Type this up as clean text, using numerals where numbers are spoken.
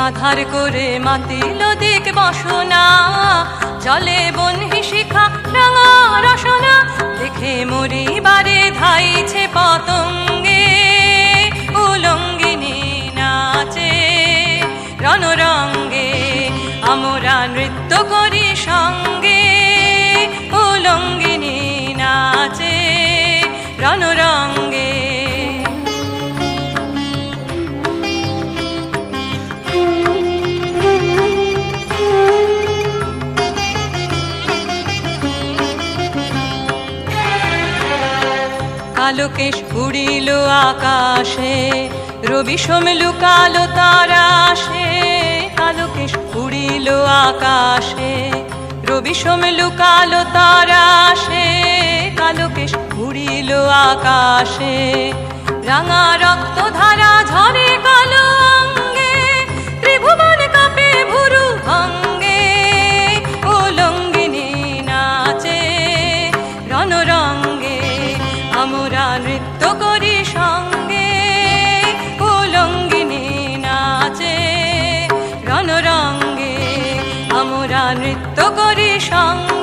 আধার করে মাতিল দিক বসনা, জলে বনহি শিখা রাঙা রসনা, দেখে মরিবারে ধাইছে পতঙ্গে, উলঙ্গিনী নাচে রণরঙ্গে, আমরা নৃত্য করি সঙ্গে, উলঙ্গিনী নাচে রণরঙ্গে। কালো কেশ উড়িল আকাশে, রবি সোম লুকালো তারাশে, কালো কেশ উড়িল আকাশে, রবি সোম লুকালো তারাশে, কালো কেশ উড়িল আকাশে, রাঙা রক্ত ধারা ঝরে কালো অঙ্গে, ত্রিভুবন কাঁপে ভুরু ভঙ্গে, উলঙ্গিনী নাচে রণরঙ্গে, আমরা নৃত্য করি সঙ্গে, উলঙ্গিনী নাচে রণরঙ্গে, আমরা নৃত্য করি সঙ্গে।